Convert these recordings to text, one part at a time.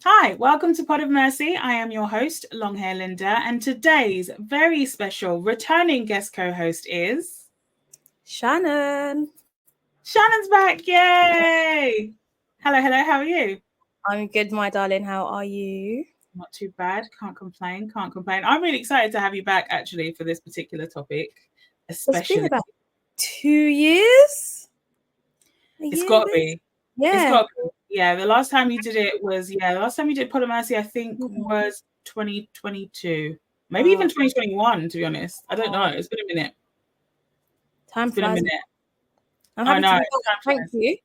Hi, welcome to Pod of Mercy. I am your host, Longhair Linda, and today's very special returning guest co-host is Shannon. Shannon's back. Yay! Hello, how are you? I'm good, my darling. How are you? Not too bad. Can't complain. I'm really excited to have you back actually for this particular topic, especially. It's been about 2 years. It's got to be. Yeah. It's got to be. Yeah, the last time you did it was, the last time you did Pod of Mercy, I think was 2022. Maybe even 2021, to be honest. I don't know. It's been a minute. Time it's been a minute. I'm happy to be back. Thank you.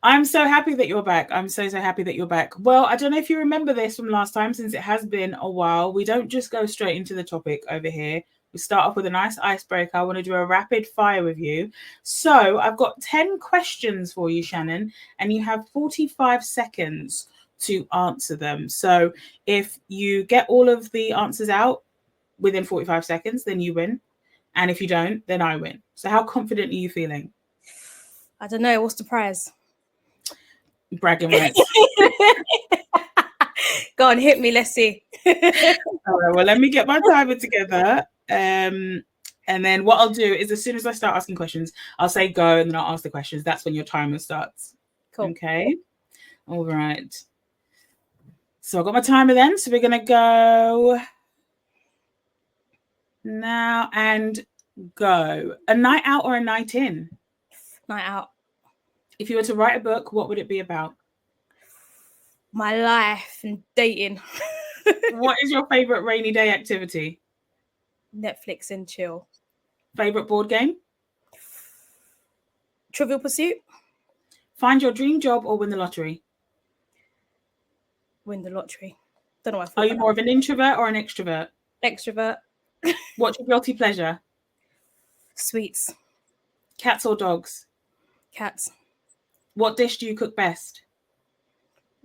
I'm so happy that you're back. I'm so happy that you're back. Well, I don't know if you remember this from last time, since it has been a while. We don't just go straight into the topic over here. We start off with a nice icebreaker. I want to do a rapid fire with you. So I've got 10 questions for you, Shannon, and you have 45 seconds to answer them. So if you get all of the answers out within 45 seconds, then you win. And if you don't, then I win. So how confident are you feeling? I don't know. What's the prize? Bragging rights. Go on, hit me. Let's see. All right, well, let me get my timer together. And then what I'll do is, as soon as I start asking questions, I'll say go, and then I'll ask the questions. That's when your timer starts. Cool. Okay. All right. So I've got my timer then. So we're going to go now and go. A night out or a night in? Night out. If you were to write a book, what would it be about? My life and dating. What is your favorite rainy day activity? Netflix and chill. Favorite board game? Trivial Pursuit. Find your dream job or win the lottery? Win the lottery. Don't know why I thought. Are you more of an introvert or an extrovert? Extrovert. What's your guilty pleasure? Sweets. Cats or dogs? Cats. What dish do you cook best?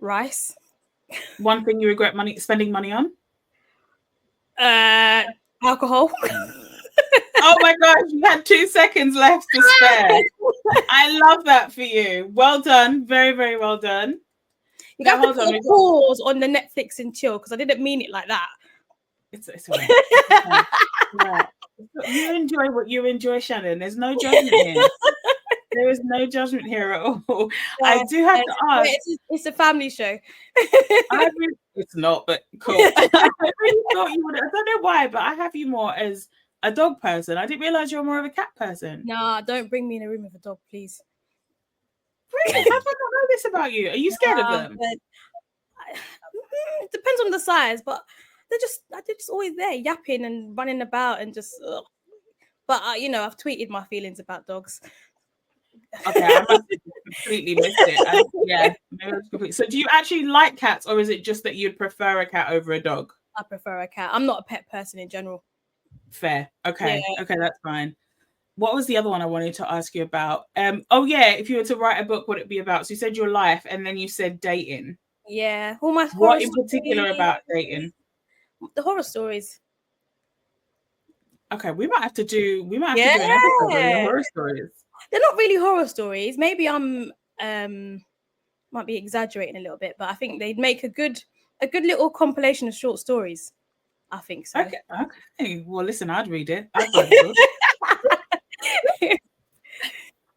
Rice. One thing you regret spending money on? Alcohol. Oh my gosh, you had 2 seconds left to spare. I love that for you. Well done. Very, very well done. You got to put a pause on the Netflix and chill, because I didn't mean it like that. It's all right. Yeah. You enjoy what you enjoy, Shannon. There's no judgment here. There is no judgment here at all. I do have to ask. It's a family show. It's not, but cool. I really thought you would. I don't know why, but I have you more as a dog person. I didn't realize you're more of a cat person. Nah, don't bring me in a room with a dog, please. Really? How did I not know this about you? Are you scared of them? It depends on the size, but they're just always there, yapping and running about and just. Ugh. But I've tweeted my feelings about dogs. Okay, I must have completely missed it. Yeah. So do you actually like cats, or is it just that you'd prefer a cat over a dog? I prefer a cat. I'm not a pet person in general. Fair. Okay. Yeah. Okay, that's fine. What was the other one I wanted to ask you about? If you were to write a book, what would it be about? So you said your life, and then you said dating. Yeah. All my what in particular about dating? The horror stories. Okay, we might have to do an episode on the horror stories. They're not really horror stories. Maybe I'm might be exaggerating a little bit, but I think they'd make a good little compilation of short stories. I think so. Okay. Well, listen, I'd read it.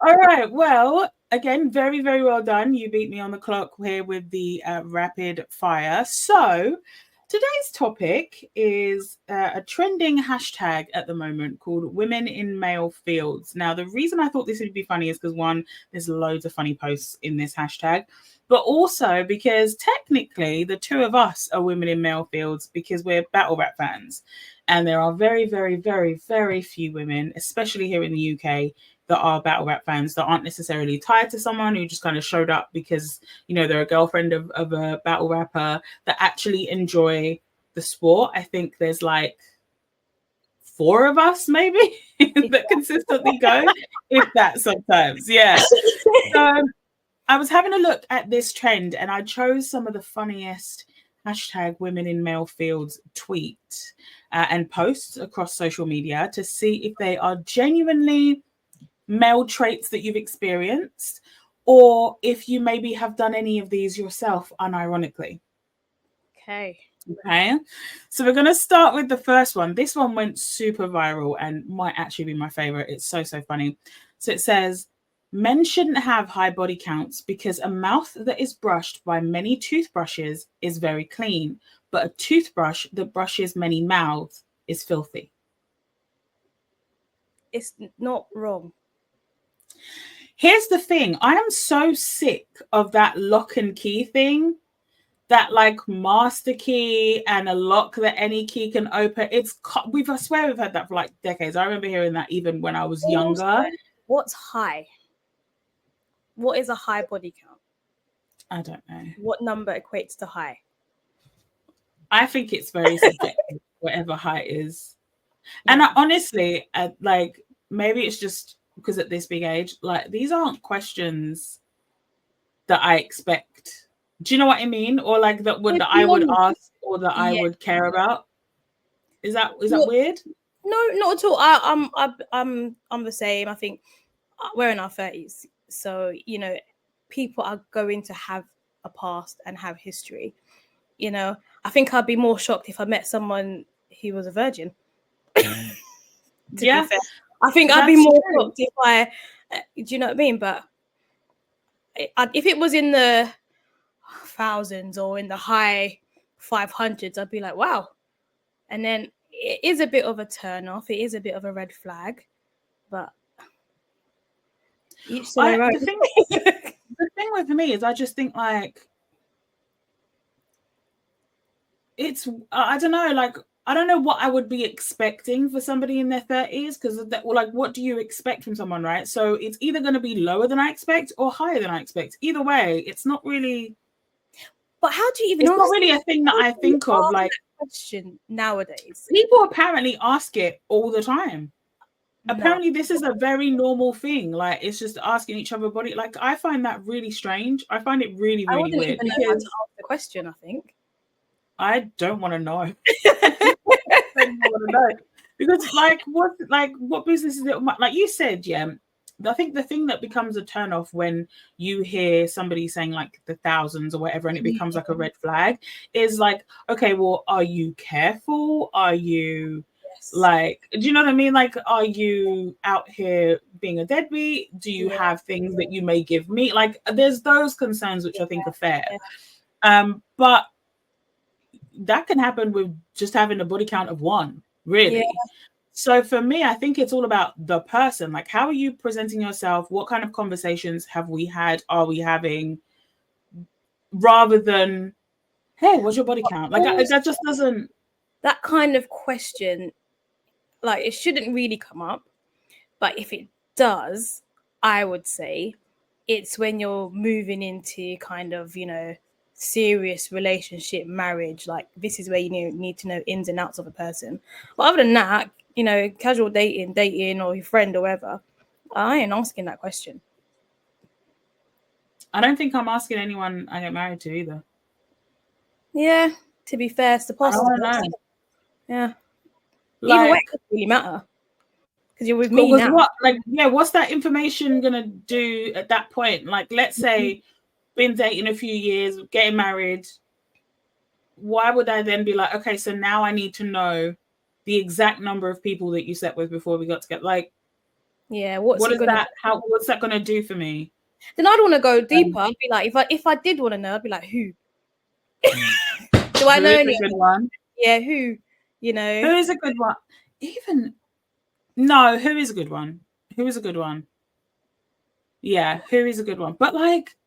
All right. Well, again, very, very well done. You beat me on the clock here with the rapid fire. So today's topic is a trending hashtag at the moment called Women in Male Fields. Now, the reason I thought this would be funny is because, one, there's loads of funny posts in this hashtag, but also because technically the two of us are women in male fields because we're battle rap fans. And there are very, very, very, very few women, especially here in the UK, that are battle rap fans that aren't necessarily tied to someone who just kind of showed up because, they're a girlfriend of a battle rapper, that actually enjoy the sport. I think there's like 4 of us maybe that consistently go, if that sometimes. Yeah. So I was having a look at this trend and I chose some of the funniest hashtag women in male fields tweet and posts across social media to see if they are genuinely male traits that you've experienced, or if you maybe have done any of these yourself unironically. Okay. Okay, so we're going to start with the first one. This one went super viral and might actually be my favorite. It's so funny. So it says, men shouldn't have high body counts because a mouth that is brushed by many toothbrushes is very clean, but a toothbrush that brushes many mouths is filthy. It's not wrong. Here's the thing. I am so sick of that lock and key thing. That like master key and a lock that any key can open. I swear we've had that for like decades. I remember hearing that even when I was younger. What's high? What is a high body count? I don't know. What number equates to high? I think it's very subjective, whatever height is. And I honestly, like, maybe it's just because at this big age, like, these aren't questions that I expect. Do you know what I mean? Or like that I would ask or that I would care about. Is that weird? No, not at all. I'm the same. I think we're in our 30s, so you know, people are going to have a past and have history. You know, I think I'd be more shocked if I met someone who was a virgin. Yeah, I think I'd be more shocked if do you know what I mean? But if it was in the thousands or in the high 500s, I'd be like, wow. And then it is a bit of a turn off. It is a bit of a red flag, but each to their own. The thing with me is I just think like it's, I don't know, like I don't know what I would be expecting for somebody in their 30s, because like, what do you expect from someone, right? So it's either going to be lower than I expect or higher than I expect. Either way, it's not really. But how do you even? It's not really a thing that I think of. Like, question nowadays, people apparently ask it all the time. No. Apparently, this is a very normal thing. Like, it's just asking each other body. Like, I find that really strange. I find it really, really weird. Even know how to ask the question. I think I don't want to know. I don't want to know, because what business is it? Like you said, yeah. I think the thing that becomes a turnoff when you hear somebody saying like the thousands or whatever, and it becomes like a red flag, is like, okay, well, are you careful? Are you like, do you know what I mean? Like, are you out here being a deadbeat? Do you have things that you may give me? Like, there's those concerns which I think are fair. But that can happen with just having a body count of one, really. Yeah. So for me, I think it's all about the person. Like, how are you presenting yourself? What kind of conversations have we had? Are we having? Rather than, hey, what's your body count? Like, that just doesn't. That kind of question, like, it shouldn't really come up. But if it does, I would say it's when you're moving into kind of, you know, serious relationship, marriage. Like, this is where you need to know ins and outs of a person. But other than that, you know, casual dating or your friend or whatever, I ain't asking that question. I don't think I'm asking anyone I get married to either. Yeah, to be fair, it's the past. I don't know. Yeah. Like, either way, it doesn't really matter. Because you're with me now. What's that information gonna do at that point? Like, let's say been dating a few years, getting married. Why would I then be like, okay, so now I need to know the exact number of people that you slept with before we got together? Like, yeah, what's that gonna do for me? Then I'd want to go deeper. I'd be like, if I did want to know, I'd be like, who? Do I know any good one? Yeah, who? You know, who is a good one? Even no, who is a good one? Who is a good one? Yeah, who is a good one? But like,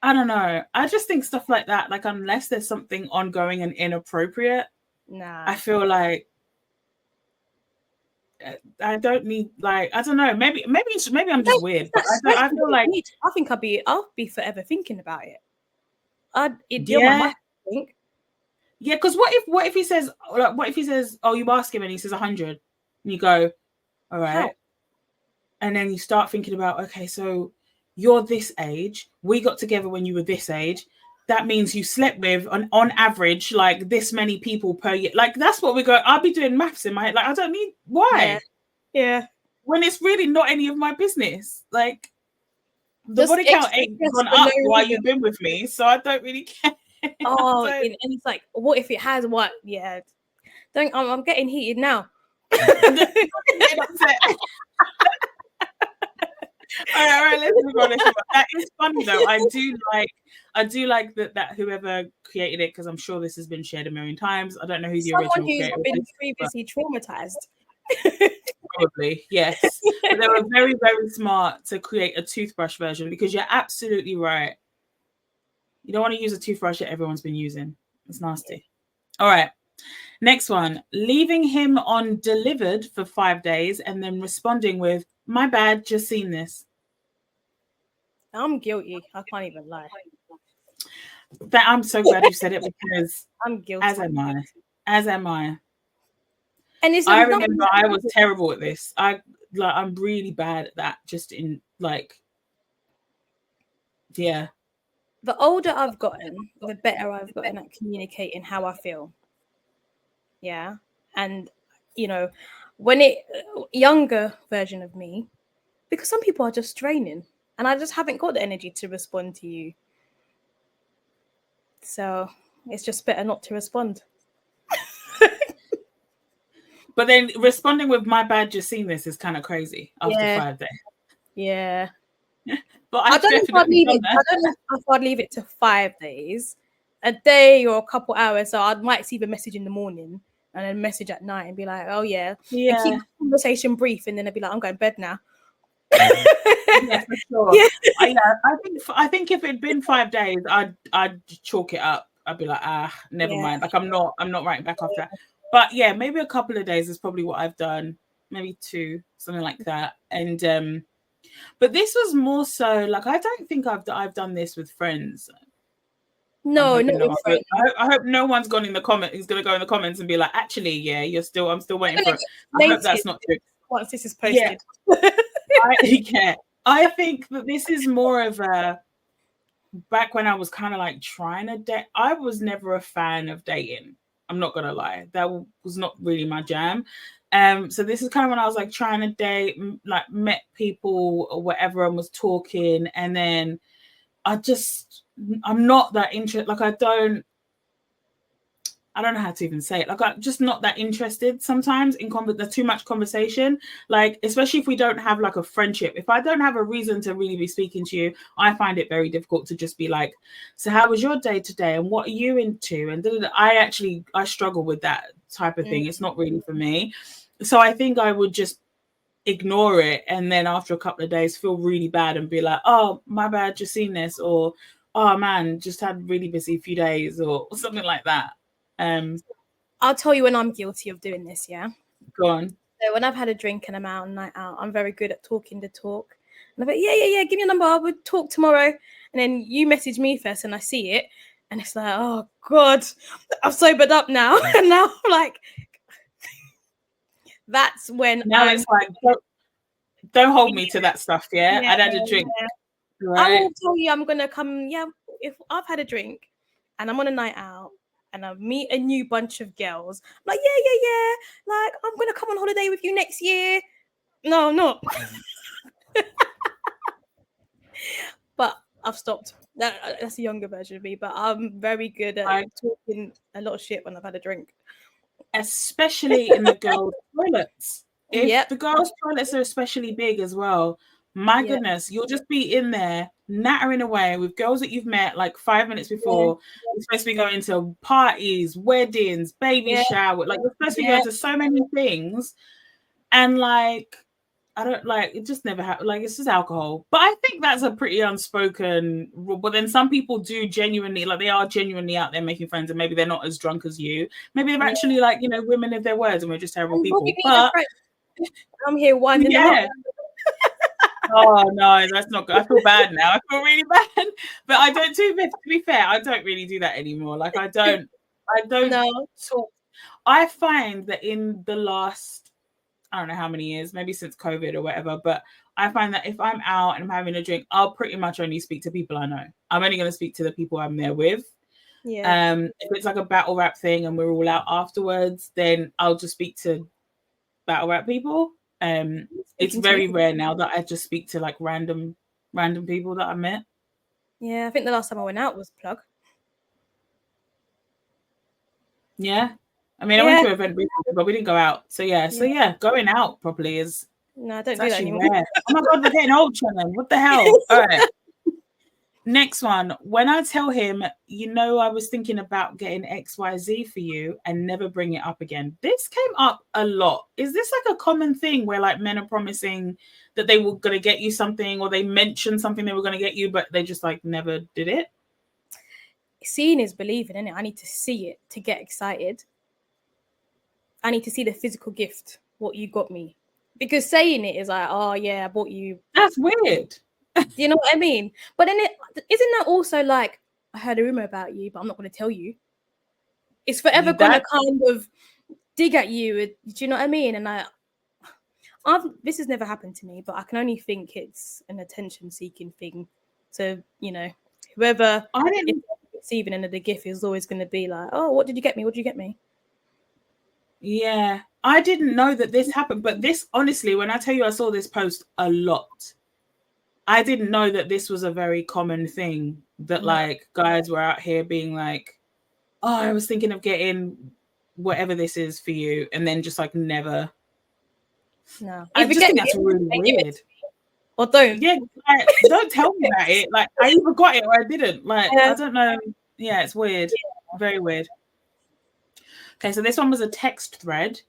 I don't know. I just think stuff like that, like, unless there's something ongoing and inappropriate, I feel like I don't need, like, I don't know. Maybe I'm just weird, but I feel like I think I'll be forever thinking about it. Yeah, because what if he says, oh, you ask him and he says 100, and you go, all right, and then you start thinking about, okay, so you're this age, we got together when you were this age, that means you slept with on average like this many people per year. Like, that's what we go. I'll be doing maths in my head. Like, I don't need, why? Yeah. When it's really not any of my business. Like, the body count ain't gone up while you've been with me, so I don't really care. Oh, So, and it's like, what if it has what? Yeah, don't. I'm getting heated now. getting upset. All right, let's move on. Let's move on. That is funny though. I do like that whoever created it, because I'm sure this has been shared a million times. I don't know who the Someone original who's creator been is, but previously traumatized. probably yes. But they were very, very smart to create a toothbrush version, because you're absolutely right. You don't want to use a toothbrush that everyone's been using. It's nasty. All right. Next one. Leaving him on delivered for 5 days and then responding with, "My bad, just seen this." I'm guilty. I can't even lie. That I'm so glad you said it, because I'm guilty. as am I. As am I. And it's I not remember I was terrible at this. I'm really bad at that. Just in like, yeah. the older I've gotten, the better I've gotten at communicating how I feel. Yeah. And, you know, when younger version of me, because some people are just draining and I just haven't got the energy to respond to you. So it's just better not to respond. But then responding with, "My bad, just seen this," is kind of crazy after Yeah. 5 days. Yeah. But I I've don't know if I'd definitely leave done it. I that. don't know if I'd leave it to 5 days, a day or a couple hours. So I might see the message in the morning and then message at night and be like, "Oh yeah," and keep Yeah. the conversation brief, and then I'd be like, "I'm going to bed now." Yeah, for sure. Yeah. Yeah, I think if it'd been 5 days, I'd chalk it up. I'd be like, never Yeah. mind. Like I'm not writing back after that. But yeah, maybe a couple of days is probably what I've done. Maybe 2, something like that. And but this was more so like, I don't think I've done this with friends. I'm No, hoping not no with one. friends. I hope no one's gone in the comment. He's gonna go in the comments and be like, "Actually, yeah, I'm still I'm waiting gonna for it." get I hope slated that's not true. once this is Yeah, posted. yeah. I think that this is more of a, back when I was kind of like trying to date. I was never a fan of dating. I'm not gonna lie, that was not really my jam. So this is kind of when I was like trying to date, like met people or whatever, and was talking, and then I'm not that interested. Like I don't know how to even say it. Like, I'm just not that interested sometimes in there's too much conversation. Like, especially if we don't have like a friendship. If I don't have a reason to really be speaking to you, I find it very difficult to just be like, "So how was your day today? And what are you into?" And I struggle with that type of thing. It's not really for me. So I think I would just ignore it, and then after a couple of days feel really bad and be like, "Oh, my bad, just seen this," or, "Oh man, just had a really busy few days," or something like that. I'll tell you when I'm guilty of doing this. Yeah. Go on. So when I've had a drink and I'm out on night out, I'm very good at talking the talk. And I'm like, yeah, give me your number. I would talk tomorrow. And then you message me first and I see it. And it's like, oh God, I've sobered up now. And now I'm like, that's when Now it's like, don't hold me to that stuff. Yeah, yeah, I'd had a drink, yeah. I right? will tell you I'm gonna come. Yeah, if I've had a drink and I'm on a night out and I meet a new bunch of girls, I'm like, yeah. Like, I'm gonna come on holiday with you next year. No, I'm not. But I've stopped. That's a younger version of me, but I'm very good at talking a lot of shit when I've had a drink. Especially in the girls' toilets. If Yep. the girls' toilets are especially big as well, my Yep. goodness, you'll just be in there nattering away with girls that you've met like 5 minutes before. You're supposed to be going to parties, weddings, baby Yeah. shower. Like, you're supposed to be Yeah. going to so many things, and like, I don't like it. Just never happened. Like, it's just alcohol. But I think that's a pretty unspoken rule. But then some people do genuinely, like, they are genuinely out there making friends, and maybe they're not as drunk as you. Maybe they're actually like, women of their words, and we're just terrible And Bobby people. being a But friend. I'm here winding them up. yeah. Oh no, that's not good. I feel bad now. I feel really bad. But I don't do. To be fair, I don't really do that anymore. Like, I don't No. talk. I find that in the last, I don't know how many years, maybe since COVID or whatever, but I find that if I'm out and I'm having a drink, I'll pretty much only speak to people I know. I'm only going to speak to the people I'm there with. Yeah. If it's like a battle rap thing and we're all out afterwards, then I'll just speak to battle rap people. It's Speaking to very you. rare now that I just speak to like random people that I met. Yeah, I think the last time I went out was Plug. Yeah. I mean, I went to an event recently, but we didn't go out. So yeah. So yeah, going out properly is No, I don't it's do that actually anymore. rare. Oh my God, we're getting old, Shannon. What the hell? All right. Next one. When I tell him, I was thinking about getting XYZ for you and never bring it up again. This came up a lot. Is this like a common thing where like men are promising that they were going to get you something, or they mentioned something they were going to get you, but they just like never did it? Seeing is believing, innit? I need to see it to get excited. I need to see the physical gift, what you got me. Because saying it is like, oh yeah, I bought you. That's weird. Do you know what I mean? But then isn't that also like, I heard a rumor about you, but I'm not going to tell you. It's forever going to kind of dig at you. Do you know what I mean? And this has never happened to me, but I can only think it's an attention-seeking thing. So, whoever is receiving end of the gift is always going to be like, oh, what did you get me? What did you get me? Yeah, I didn't know that this happened, but this, honestly, when I tell you I saw this post a lot, I didn't know that this was a very common thing, that like guys were out here being like, oh, I was thinking of getting whatever this is for you, and then just like never. No, I just think that's really weird. Or don't. Yeah, like, don't tell me about it. Like I either got it or I didn't. Like I don't know. Yeah, it's weird. Yeah. Very weird. Okay, so this one was a text thread.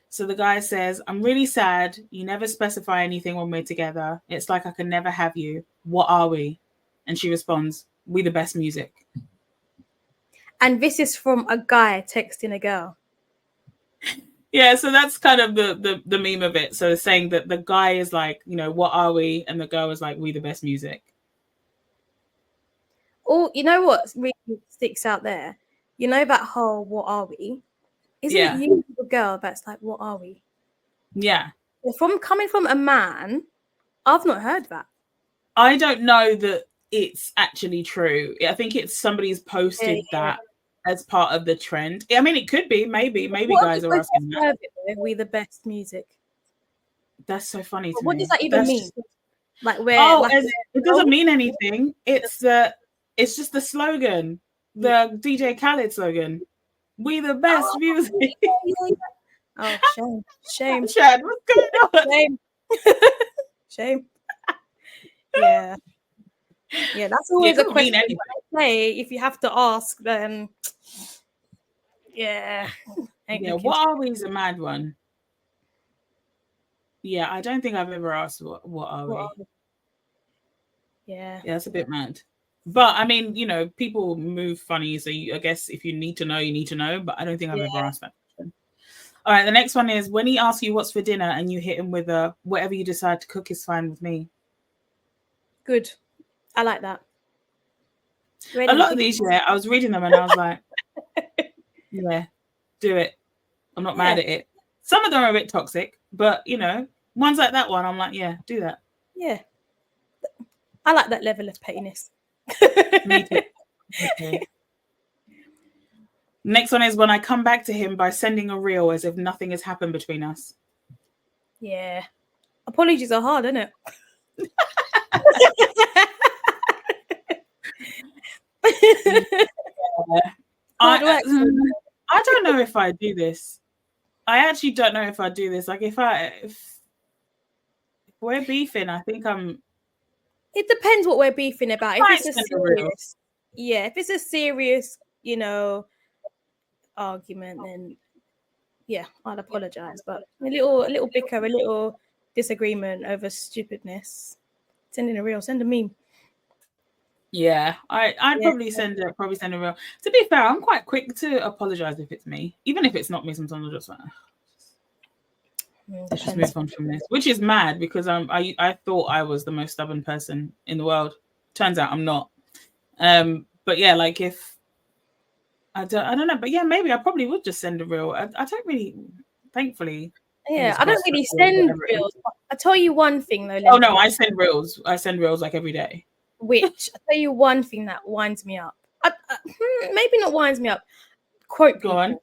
So the guy says, I'm really sad. You never specify anything when we're together. It's like I can never have you. What are we? And she responds, we the best music. And this is from a guy texting a girl. Yeah, so that's kind of the meme of it. So saying that the guy is like, what are we? And the girl is like, we the best music. Oh, you know what really sticks out there? You know that whole what are we? Isn't it you, the girl, that's like, what are we? Yeah. Coming from a man, I've not heard that. I don't know that it's actually true. I think it's somebody's posted that as part of the trend. I mean, it could be, maybe guys are asking that. We the best music. That's so funny to me. What does that even mean? Like it doesn't mean anything. It's just the slogan, the DJ Khaled slogan. We the best music. Oh, shame. Chad, what's going on? Shame. Shame. Yeah. Yeah, that's always a question. Say, if you have to ask, then yeah. What are we is a mad one. Yeah, I don't think I've ever asked what are we. Yeah, it's a bit mad. But I mean, people move funny, so I guess if you need to know, you need to know. But I don't think I've ever asked that question. All right, the next one is when he asks you what's for dinner and you hit him with a whatever you decide to cook is fine with me. Good, I like that. A lot of these, I was reading them and I was like, yeah, do it. I'm not mad at it. Some of them are a bit toxic, but ones like that one, I'm like, yeah, do that. Yeah, I like that level of pettiness. Me too. Okay. Next one is when I come back to him by sending a reel as if nothing has happened between us. Yeah. Apologies are hard, isn't it? I don't know if I do this. I actually don't know if I do this. Like if we're beefing, I think it depends what we're beefing about. If it's a serious, argument, then I'd apologize. But a little bicker, a little disagreement over stupidness, send a meme. Yeah, I'd probably send a reel. To be fair, I'm quite quick to apologize if it's me, even if it's not me. Sometimes I'm just like, let's just move on from this, which is mad because I thought I was the most stubborn person in the world. Turns out I'm not. But yeah, like if I don't know, but yeah, maybe I probably would just send a reel. I don't really, thankfully. Yeah, I don't really send reels. I tell you one thing though. Oh no, I send reels. I send reels like every day. Which I tell you one thing that winds me up. Maybe not winds me up. Quote people. Go on.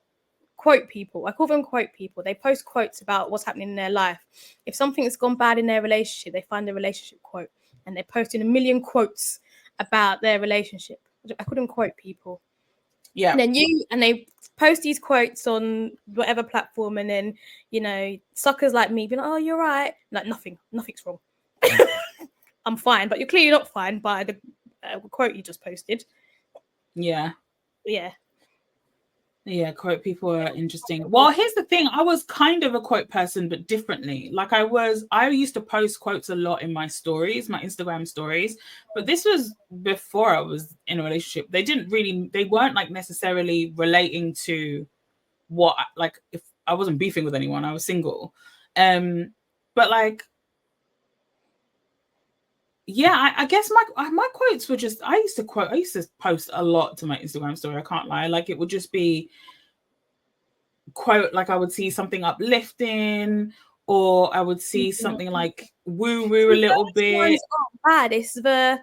Quote people. I call them quote people. They post quotes about what's happening in their life. If something's gone bad in their relationship, they find a relationship quote and they're posting a million quotes about their relationship. I call them quote people. Yeah. And then they post these quotes on whatever platform, and then, you know, suckers like me be like, oh, you're right. Like, nothing's wrong. I'm fine, but you're clearly not fine by the quote you just posted. Yeah. Yeah. Yeah, quote people are interesting. Well, here's the thing. I was kind of a quote person, but differently. Like I used to post quotes a lot in my stories, my Instagram stories. But this was before I was in a relationship. They weren't like necessarily relating to what, like, if I wasn't beefing with anyone, I was single. But like, yeah, I guess my quotes were just, I used to post a lot to my Instagram story. I can't lie. Like, it would just be quote, like I would see something uplifting, or I would see something like woo woo a little bit. Ones aren't bad. It's the,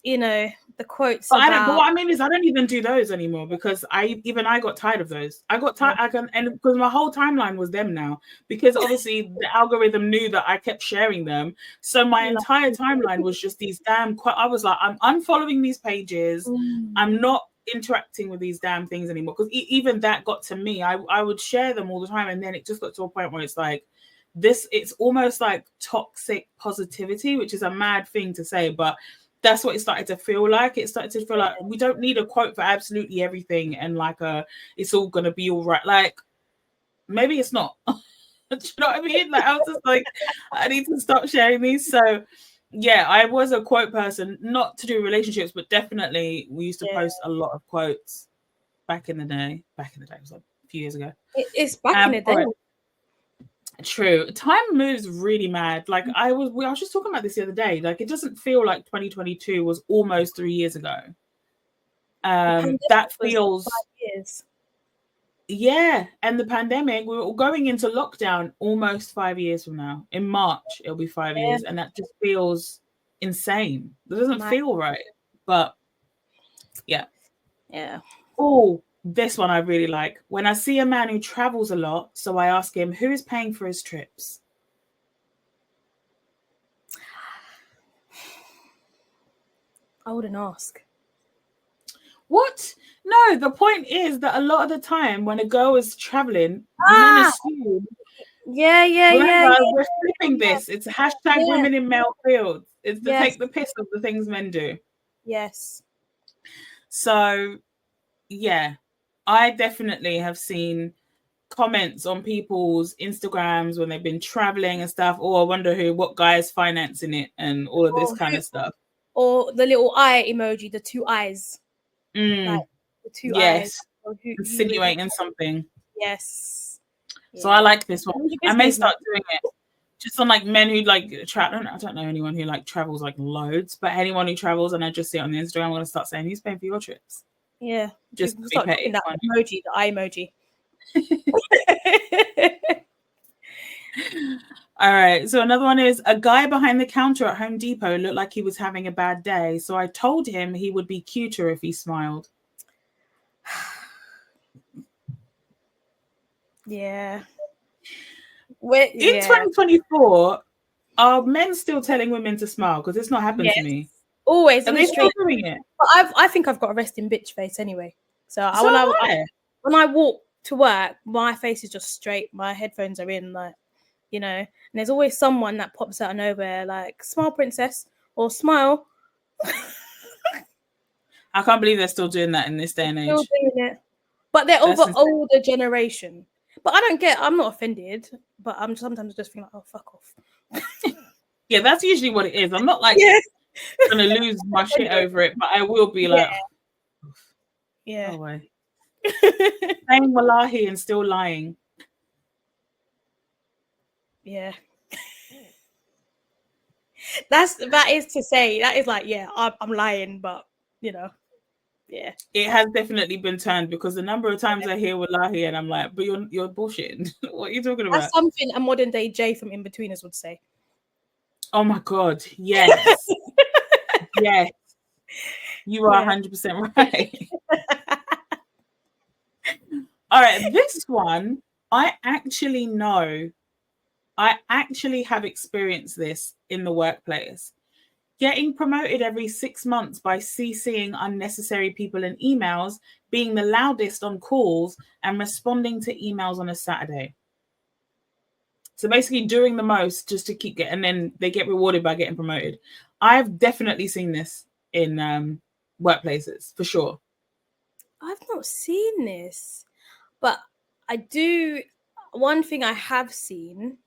you know, the quotes But about. But what I mean is, I don't even do those anymore, because I got tired of those. I got tired. And because my whole timeline was them now, because obviously the algorithm knew that I kept sharing them, so my entire timeline was just these damn. I was like, I'm unfollowing these pages. I'm not interacting with these damn things anymore, because even that got to me. I would share them all the time, and then it just got to a point where it's like it's almost like toxic positivity, which is a mad thing to say, but that's what it started to feel like. It started to feel like we don't need a quote for absolutely everything, and like it's all gonna be all right. Like, maybe it's not. Do you know what I mean? Like, I was just like, I need to stop sharing these. So yeah, I was a quote person, not to do relationships, but definitely we used to post a lot of quotes back in the day. It was like a few years ago. It's back in the day. Right. True. Time moves really mad. Like, I was just talking about this the other day. Like, it doesn't feel like 2022 was almost 3 years ago. That feels 5 years. Yeah, and the pandemic, we were going into lockdown almost 5 years from now. In March, it'll be 5 years, and that just feels insane. It doesn't feel right. But yeah. Oh, this one I really like. When I see a man who travels a lot, so I ask him, who is paying for his trips? I wouldn't ask. What? No, the point is that a lot of the time when a girl is traveling, men assume. Yeah. We're flipping this. It's hashtag women in male fields. It's to take the piss of the things men do. Yes. So, yeah, I definitely have seen comments on people's Instagrams when they've been traveling and stuff. Oh, I wonder what guy is financing it, and all of this kind of stuff. Or the little eye emoji, the two eyes. Like the two eyes. Insinuating something. Yes. So I like this one. I may start doing it just on like men who like travel. I don't know anyone who like travels like loads, but anyone who travels and I just see it on the Instagram, I'm gonna start saying, who's paying for your trips? Yeah. Just start dropping that emoji, the eye emoji. All right. So another one is, a guy behind the counter at Home Depot looked like he was having a bad day. So I told him he would be cuter if he smiled. Yeah. In 2024, are men still telling women to smile? Because it's not happened to me. Always. Are they still doing it? But I think I've got a resting bitch face anyway. So when I walk to work, my face is just straight. My headphones are in, like, you know. And there's always someone that pops out of nowhere, like, smile, princess, or smile. I can't believe they're still doing that in this day and age. Still doing it. But they're of an older generation. But I'm not offended, but I'm sometimes just feeling like, oh, fuck off. Yeah, that's usually what it is. I'm not like going to lose my shit over it, but I will be like, yeah. No way. Saying wallahi and still lying. Yeah. that is to say, that is like, yeah, I'm lying, but, you know. Yeah, it has definitely been turned, because the number of times I hear wallahi and I'm like, but you're bullshitting. What are you talking about? That's something a modern day Jay from In-Betweeners would say. Oh my God, yes. Yes. You are 100% right. All right, this one, I actually have experienced this in the workplace. Getting promoted every 6 months by CCing unnecessary people in emails, being the loudest on calls, and responding to emails on a Saturday. So basically doing the most just to keep getting, and then they get rewarded by getting promoted. I've definitely seen this in workplaces, for sure. I've not seen this, but I do. One thing I have seen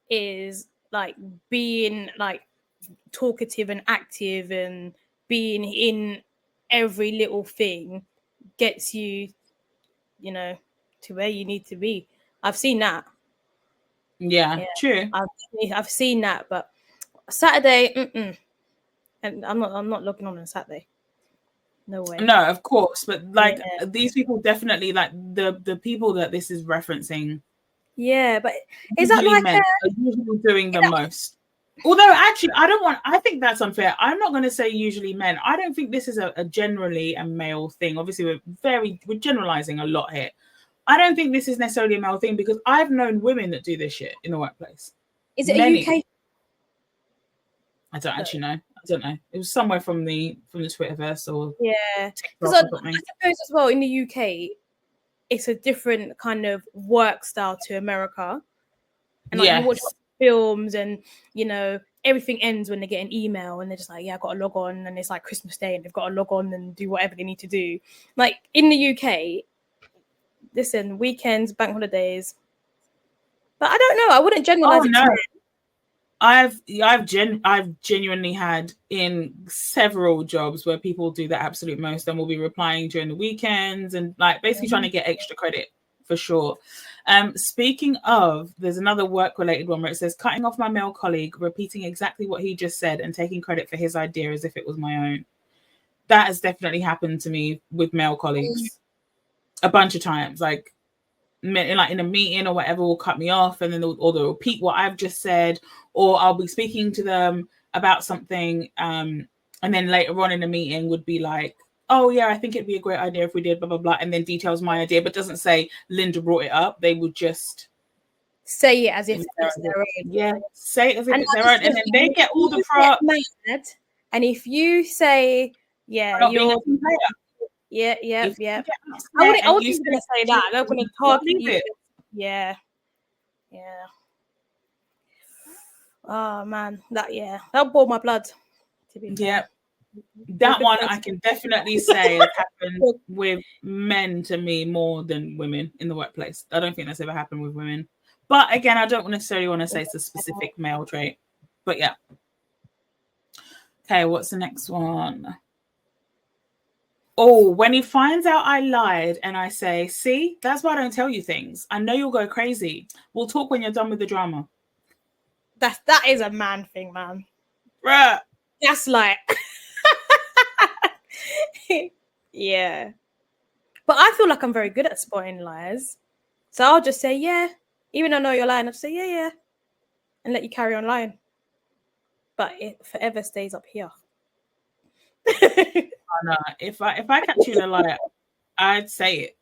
is like being like talkative and active and being in every little thing gets you, you know, to where you need to be. I've seen that. Yeah, true. I've seen that, but Saturday, and I'm not logging on Saturday. No way. No, of course, but like these people definitely, like the people that this is referencing. Yeah, but is that like men are usually doing the most? Although actually, I think that's unfair. I'm not going to say usually men. I don't think this is a generally a male thing. Obviously, we're generalizing a lot here. I don't think this is necessarily a male thing because I've known women that do this shit in the workplace. Is it a UK? I don't actually know. I don't know. It was somewhere from the Twitterverse or because I suppose as well in the UK, it's a different kind of work style to America, and like you watch films and everything ends when they get an email and they're just like, yeah, I got to log on, and it's like Christmas Day and they've got to log on and do whatever they need to do. Like in the UK, listen, weekends, bank holidays, but I don't know. I wouldn't generalize it. No. I've genuinely had in several jobs where people do the absolute most and will be replying during the weekends and like basically trying to get extra credit for sure. Speaking of, there's another work related one where it says cutting off my male colleague, repeating exactly what he just said and taking credit for his idea as if it was my own. That has definitely happened to me with male colleagues a bunch of times. Like in a meeting or whatever, will cut me off and then they'll repeat what I've just said, or I'll be speaking to them about something and then later on in the meeting would be like, oh yeah, I think it'd be a great idea if we did blah blah blah, and then details my idea but doesn't say Linda brought it up. They would just say it as if it's their own. Yeah, say it as if it's their own, and then they get all the mad. And if you say, yeah, you're yeah. I wasn't going to say that. I'm going to target you. Yeah. Oh man, that boiled my blood. To be fair. That one I can definitely say has happened with men to me more than women in the workplace. I don't think that's ever happened with women. But again, I don't necessarily want to say it's a specific male trait. But yeah. Okay, what's the next one? Oh, when he finds out I lied and I say, see, that's why I don't tell you things. I know you'll go crazy. We'll talk when you're done with the drama. That is a man thing, man. Bruh. That's like... yeah. But I feel like I'm very good at spotting lies. So I'll just say, yeah. Even though I know you're lying, I'll just say, yeah. And let you carry on lying. But it forever stays up here. No, if I catch you in a lie, I'd say it.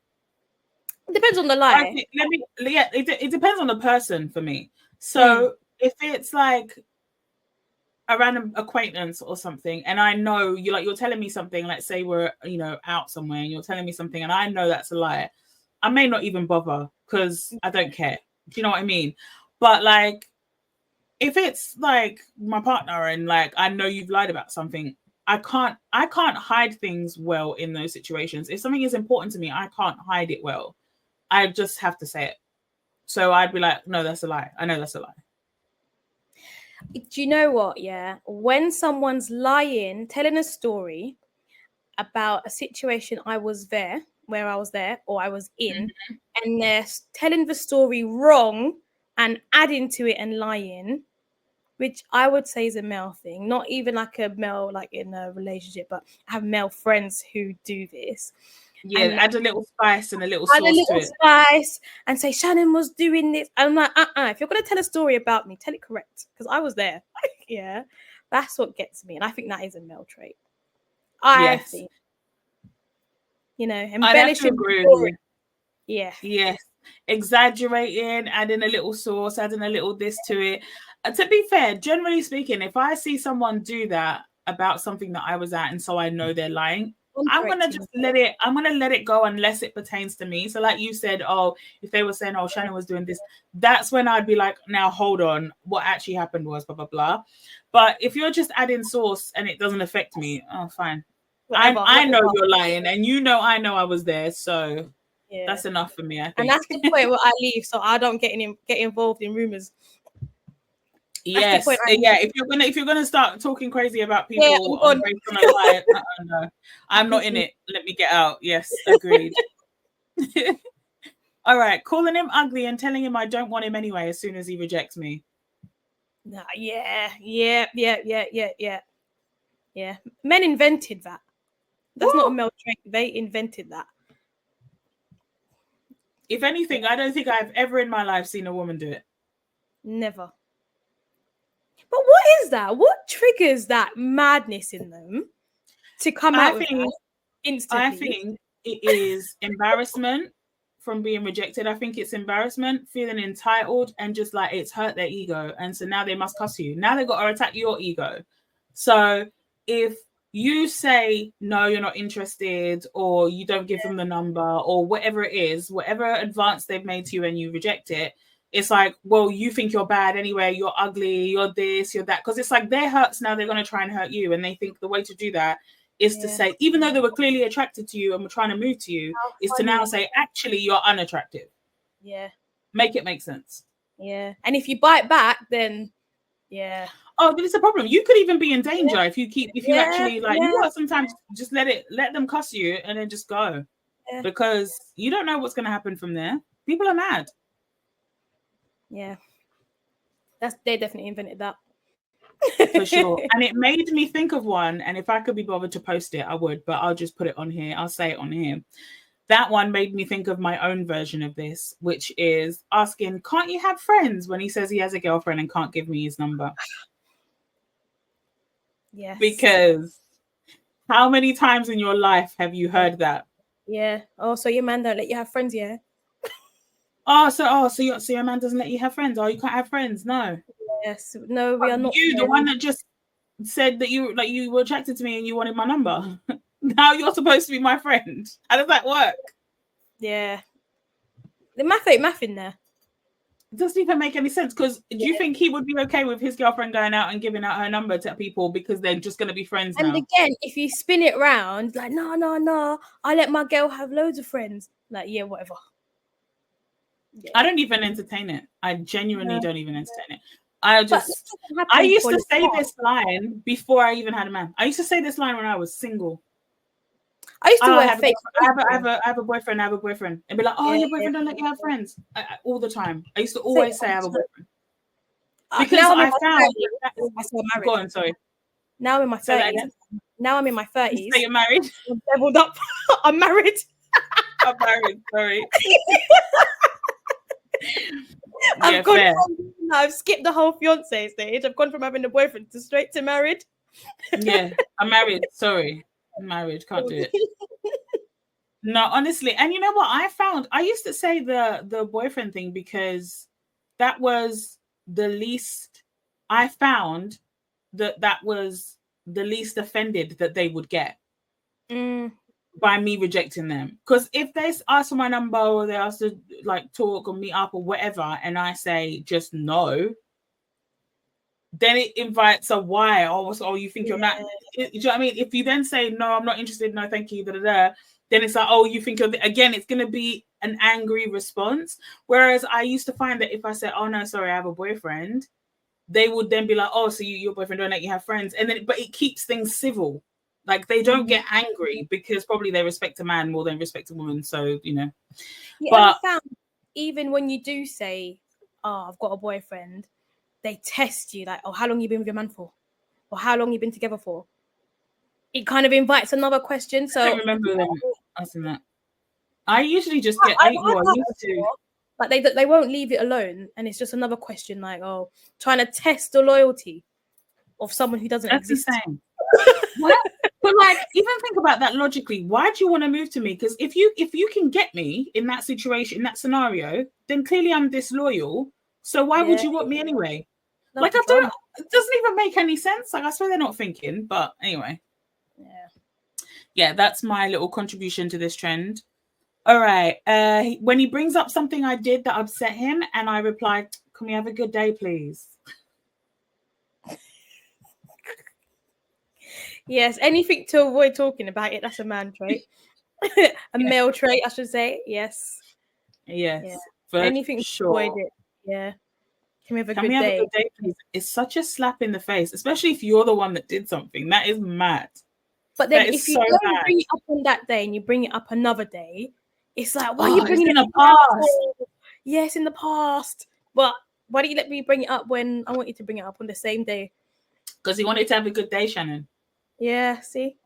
It depends on the lie. It depends on the person for me. So if it's like a random acquaintance or something, and I know you're telling me something, let's say we're out somewhere and you're telling me something and I know that's a lie, I may not even bother because I don't care. Do you know what I mean? But like if it's like my partner and like I know you've lied about something, I can't hide things well in those situations. If something is important to me, I can't hide it well. I just have to say it. So I'd be like, no, that's a lie. I know that's a lie. Do you know what? Yeah. When someone's lying, telling a story about a situation where I was there or I was in, and they're telling the story wrong and adding to it and lying, which I would say is a male thing, not even like a male, like in a relationship, but I have male friends who do this. Yeah, and add a little spice and a little sauce to it. Spice and say Shannon was doing this. I'm like, if you're going to tell a story about me, tell it correct because I was there. Yeah, that's what gets me. And I think that is a male trait. I think, embellishing. Yeah. Yes. Exaggerating, adding a little sauce, adding a little this to it. To be fair, generally speaking, if I see someone do that about something that I was at, and so I know they're lying, I'm gonna just let it. I'm gonna let it go unless it pertains to me. So, like you said, oh, if they were saying, oh, Shannon was doing this, that's when I'd be like, now hold on, what actually happened was blah blah blah. But if you're just adding sauce and it doesn't affect me, oh, fine. I know you're lying, and you know I was there, so that's enough for me. I think, and that's the point where I leave, so I don't get involved in rumors. Yes, yeah. If you're gonna start talking crazy about people based on a lie, no, I'm not in it. Let me get out. Yes, agreed. All right, calling him ugly and telling him I don't want him anyway as soon as he rejects me. Nah, yeah. Men invented that. That's not a male trait. They invented that. If anything, I don't think I've ever in my life seen a woman do it. Never. But what is that? What triggers that madness in them to come out with that instantly? I think it is embarrassment from being rejected. I think it's embarrassment, feeling entitled, and just like it's hurt their ego. And so now they must cuss you. Now they've got to attack your ego. So if you say, no, you're not interested, or you don't give them the number, or whatever it is, whatever advance they've made to you and you reject it, it's like, well, you think you're bad anyway, you're ugly, you're this, you're that. Because it's like their hurts now, they're going to try and hurt you. And they think the way to do that is to say, even though they were clearly attracted to you and were trying to move to you, is to now say, actually, you're unattractive. Yeah. Make it make sense. Yeah. And if you bite back, then, yeah. Oh, there's a problem. You could even be in danger if you actually like, you know, sometimes just let them cuss you and then just go. Yeah. Because you don't know what's going to happen from there. People are mad. Yeah. They definitely invented that. For sure. And it made me think of one, and if I could be bothered to post it, I would, but I'll just put it on here. I'll say it on here. That one made me think of my own version of this, which is asking, can't you have friends, when he says he has a girlfriend and can't give me his number? Yes. Because how many times in your life have you heard that? Yeah. Oh, so your man don't let you have friends, yeah? So your man doesn't let you have friends? Oh, you can't have friends? No. Yes. No, we are not. You, the one that just said that you were attracted to me and you wanted my number. Now you're supposed to be my friend. How does that work? Yeah. The math ain't math in there. It doesn't even make any sense, because do you think he would be okay with his girlfriend going out and giving out her number to people because they're just going to be friends now? And again, if you spin it round, like, no, I let my girl have loads of friends. Like, yeah, whatever. Yeah. I don't even entertain it. I genuinely don't even entertain it. I used to say this line before I even had a man. I used to say this line when I was single. I used to wear fake. I have a boyfriend. I have a boyfriend, and be like, "Oh, your boyfriend don't let you have friends." All the time. I used to always say I have a boyfriend because I found. Go on, sorry. Now I'm in my 30s. Now I'm in my 30s. So you're married? I'm leveled up. I'm married. I'm married. Sorry. I've skipped the whole fiance stage. I've gone from having a boyfriend to straight to married. Yeah, I'm married. Sorry, I'm married. Can't do it. No, honestly. And you know what I found? I used to say the boyfriend thing because that was the least. I found that was the least offended that they would get. By me rejecting them. Because if they ask for my number or they ask to like talk or meet up or whatever, and I say just no, then it invites a why. Oh, you think you're not? Do you know what I mean? If you then say no, I'm not interested, no, thank you, then it's like, oh, you think you're again. It's going to be an angry response. Whereas I used to find that if I said, oh no, sorry, I have a boyfriend, they would then be like, oh, so your boyfriend don't let you have friends, and then but it keeps things civil. Like they don't get angry because probably they respect a man more than respect a woman. So, you know. But found, even when you do say, oh, I've got a boyfriend, they test you like, oh, how long you been with your man for? Or how long you been together for? It kind of invites another question. So I don't remember them asking that. I usually just get but they won't leave it alone. And it's just another question like, oh, trying to test the loyalty of someone who doesn't exist. That's insane. What? But like, even think about that logically. Why do you want to move to me? Because if you can get me in that situation, in that scenario, then clearly I'm disloyal. So why would you want me anyway? Love the I drama. don't. It doesn't even make any sense. Like I swear they're not thinking. But anyway, yeah, that's my little contribution to this trend. All right. When he brings up something I did that upset him, and I replied, "Can we have a good day, please?" Yes, anything to avoid talking about it. That's a man trait. A male trait, I should say. Yes. Yes, Yeah. for Anything to avoid sure. it. Yeah. Can we have a Can good we have a day? good day, please? It's such a slap in the face, especially if you're the one that did something. That is mad. But then That is if you so don't mad. bring it up on that day and you bring it up another day, it's like, why are Oh, you it's bringing in it the up past. now? Yes, in the past. But why don't you let me bring it up when I want you to bring it up on the same day? Because he wanted to have a good day, Shannon. Yeah, see?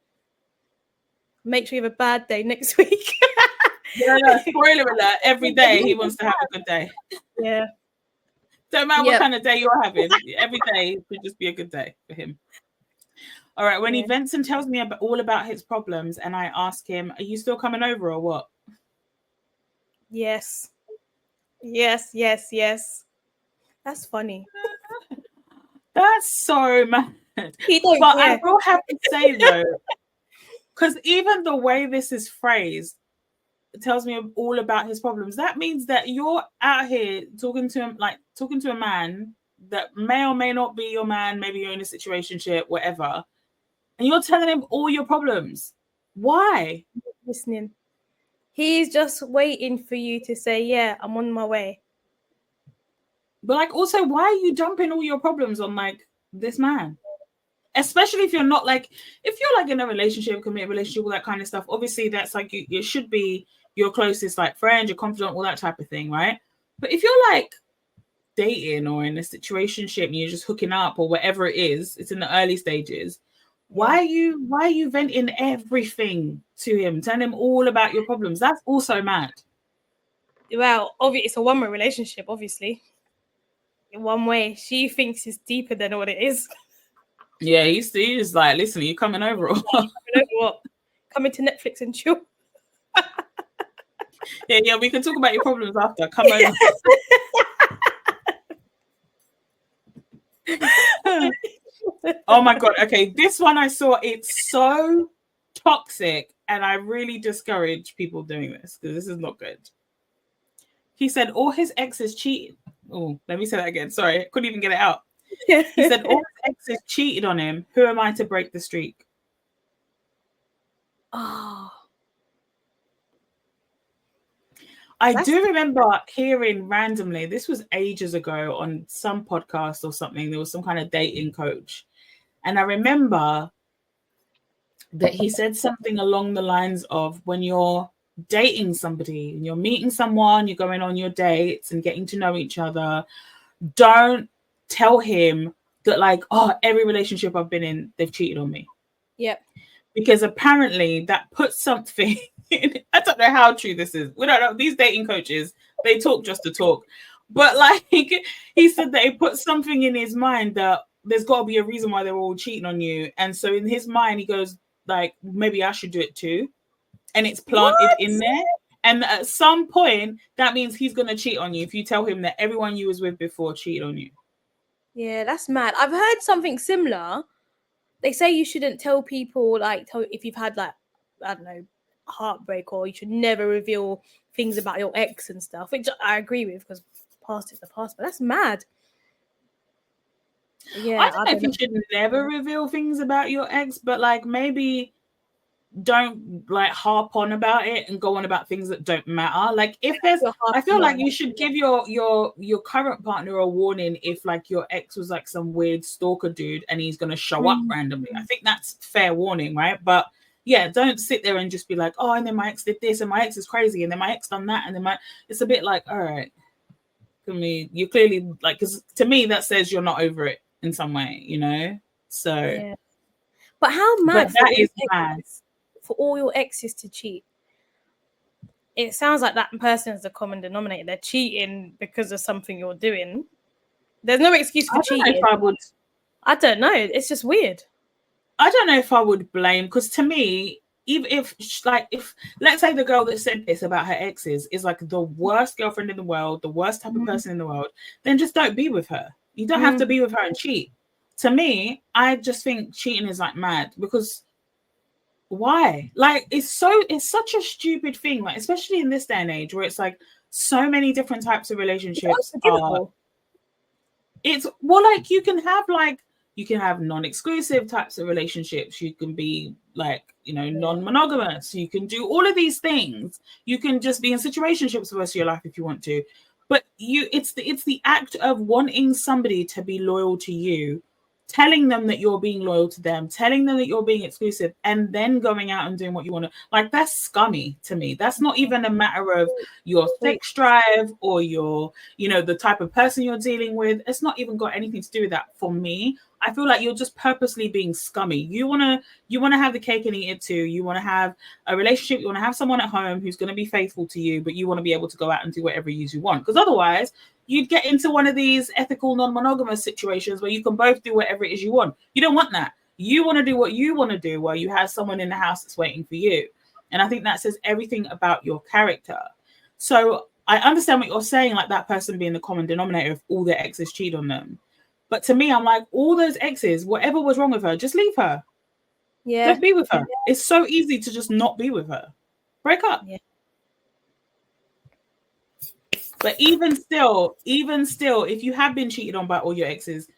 Make sure you have a bad day next week. Yeah, spoiler alert. Every day he wants to have a good day. Yeah. Don't matter what kind of day you're having. Every day should just be a good day for him. All right. When he vents and tells me all about his problems, and I ask him, "Are you still coming over or what?" Yes. Yes, yes, yes. That's funny. That's so mad. He don't But care. I will have to say though, because even the way this is phrased tells me all about his problems. That means that you're out here talking to him, like talking to a man that may or may not be your man. Maybe you're in a situationship, whatever, and you're telling him all your problems. Why? Listening. He's just waiting for you to say, yeah, I'm on my way. But like, also, why are you dumping all your problems on like this man? Especially if you're not like, if you're like in a relationship, committed relationship, all that kind of stuff. Obviously, that's like you should be your closest like friend, your confidant, all that type of thing, right? But if you're like dating or in a situationship and you're just hooking up or whatever it is, it's in the early stages. Why are you venting everything to him, telling him all about your problems? That's also mad. Well, obviously, it's a one-way relationship, obviously. In one way. She thinks it's deeper than what it is. Yeah, he's just like, listen, are you coming over? What? Coming to Netflix and chill. Yeah, we can talk about your problems after. Come over. Oh my god. Okay, this one I saw, it's so toxic, and I really discourage people doing this because this is not good. He said all his exes cheated. Oh, let me say that again. Sorry, I couldn't even get it out. He said all his exes cheated on him. Who am I to break the streak? Oh. I do remember hearing randomly, this was ages ago on some podcast or something, there was some kind of dating coach. And I remember that he said something along the lines of, when you're dating somebody and you're meeting someone, you're going on your dates and getting to know each other, don't tell him that like, oh, every relationship I've been in, they've cheated on me. Yep. Because apparently that puts something in, I don't know how true this is. We don't know. These dating coaches, they talk just to talk. But like he said that it put something in his mind that there's got to be a reason why they're all cheating on you. And so in his mind, he goes like, maybe I should do it too. And it's planted in there. And at some point, that means he's going to cheat on you if you tell him that everyone you was with before cheated on you. Yeah, that's mad. I've heard something similar. They say you shouldn't tell people, like, if you've had, like, I don't know, heartbreak, or you should never reveal things about your ex and stuff, which I agree with because past is the past, but that's mad. Yeah, I don't know if you should never reveal things about your ex, but like maybe don't like harp on about it and go on about things that don't matter. Like if there's, I feel like you should give your current partner a warning if like your ex was like some weird stalker dude and he's gonna show up randomly. I think that's fair warning, right? But yeah, don't sit there and just be like, oh, and then my ex did this and my ex is crazy and then my ex done that and then it's a bit like, all right, I mean, you clearly like, because to me that says you're not over it in some way, you know. So yeah. But how mad, but that is mad for all your exes to cheat. It sounds like that person is the common denominator. They're cheating because of something you're doing. There's no excuse for cheating. I don't know. It's just weird. I don't know if I would blame, because to me, even if let's say the girl that said this about her exes is like the worst girlfriend in the world, the worst type of person in the world, then just don't be with her. You don't have to be with her and cheat. To me, I just think cheating is like mad, because why? Like, it's such a stupid thing, like especially in this day and age where it's like so many different types of relationships are. It's well, like you can have non-exclusive types of relationships. You can be like, non-monogamous. You can do all of these things. You can just be in situationships for the rest of your life if you want to. But it's the act of wanting somebody to be loyal to you, telling them that you're being loyal to them, telling them that you're being exclusive, and then going out and doing what you want to. Like, that's scummy to me. That's not even a matter of your sex drive or your, the type of person you're dealing with. It's not even got anything to do with that for me. I feel like you're just purposely being scummy. You wanna have the cake and eat it too. You want to have a relationship. You want to have someone at home who's going to be faithful to you, but you want to be able to go out and do whatever you want. Because otherwise, you'd get into one of these ethical non-monogamous situations where you can both do whatever it is you want. You don't want that. You want to do what you want to do while you have someone in the house that's waiting for you. And I think that says everything about your character. So I understand what you're saying, like that person being the common denominator of all their exes cheat on them. But to me, I'm like, all those exes, whatever was wrong with her, just leave her. Yeah. Don't be with her. Yeah. It's so easy to just not be with her. Break up. Yeah. But even still, if you have been cheated on by all your exes,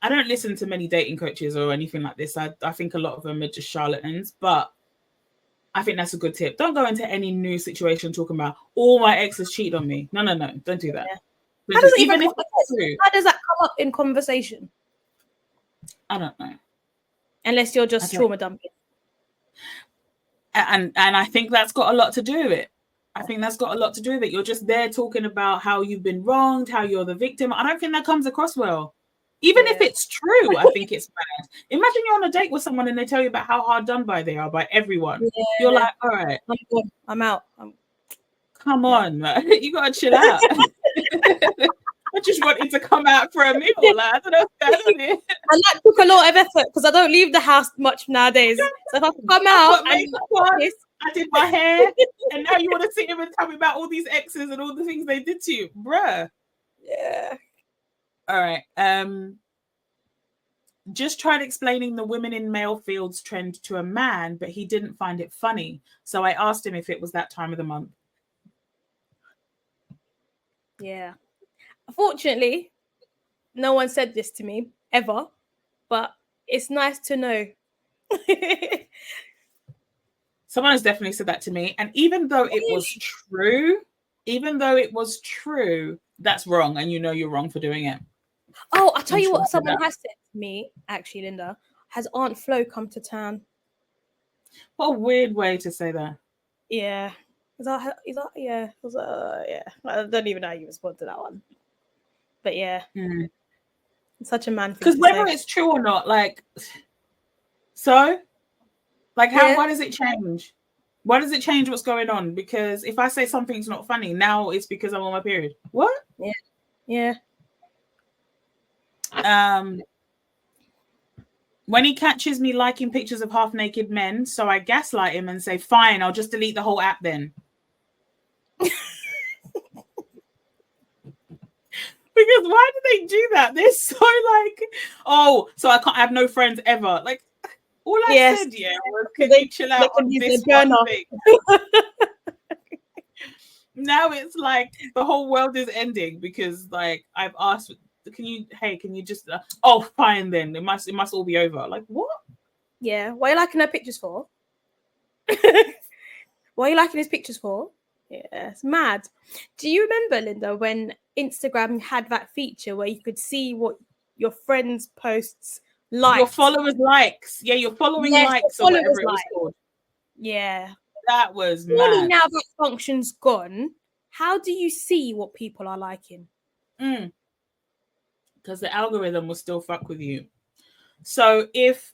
I don't listen to many dating coaches or anything like this. I think a lot of them are just charlatans, but I think that's a good tip. Don't go into any new situation talking about all my exes cheated on me. No, don't do that. Yeah. How does that come up in conversation? I don't know. Unless you're just trauma dumping. And I think that's got a lot to do with it. You're just there talking about how you've been wronged, how you're the victim. I don't think that comes across well. Even if it's true, I think it's bad. Imagine you're on a date with someone and they tell you about how hard done by they are by everyone. Yeah. You're like, all right, I'm out. Come on, man. You gotta chill out. I just wanted to come out for a meal. Like, I don't know what's going on here. And that took a lot of effort because I don't leave the house much nowadays. So if I come out, I did my hair, and now you want to sit here and tell me about all these exes and all the things they did to you, bruh. Yeah. All right. Just tried explaining the women in male fields trend to a man, but he didn't find it funny. So I asked him if it was that time of the month. Yeah. Unfortunately, no one said this to me ever, but it's nice to know. Someone has definitely said that to me. And even though it was true, that's wrong. And you're wrong for doing it. Oh, I'll tell you what someone has said to me, actually, Linda. Has Aunt Flo come to town? What a weird way to say that. Yeah. Yeah. I don't even know how you respond to that one. But yeah. It's such a man thing. Because whether it's true or not, like, so, like, why does it change? Why does it change what's going on? Because if I say something's not funny, now it's because I'm on my period. What? Yeah. When he catches me liking pictures of half-naked men, so I gaslight him and say, fine, I'll just delete the whole app then. Because why do they do that? They're so like, so I can't have no friends ever. Like, all I said, was can you chill out on this one thing? Now it's like the whole world is ending because, like, I've asked, can you just fine then, it must all be over. Like, what? Yeah, what are you liking her pictures for? What are you liking his pictures for? Yeah, it's mad. Do you remember, Linda, when Instagram had that feature where you could see what your friends' posts like? Your followers likes. Yeah, your following likes or whatever it was called. Yeah. That was Surely mad. Now that function's gone, how do you see what people are liking? Because the algorithm will still fuck with you. So if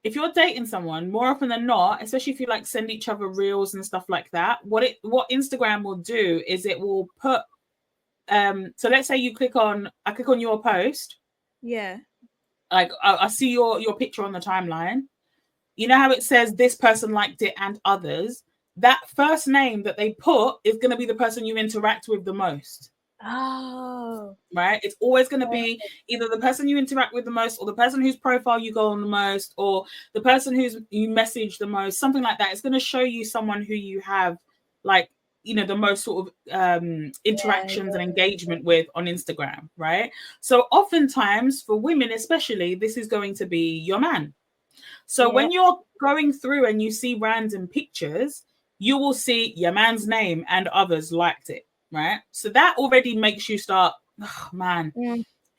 you're dating someone, more often than not, especially if you like send each other reels and stuff like that, what Instagram will do is it will put so let's say I click on your post. Yeah. Like I see your picture on the timeline. You know how it says this person liked it and others? That first name that they put is going to be the person you interact with the most. Oh, right? It's always going to be either the person you interact with the most, or the person whose profile you go on the most, or the person who's you message the most, something like that. It's going to show you someone who you have, like, you know, the most sort of interactions and engagement with on Instagram, right? So oftentimes for women especially, this is going to be your man. So when you're going through and you see random pictures, you will see your man's name and others liked it, right? So that already makes you start, oh, man,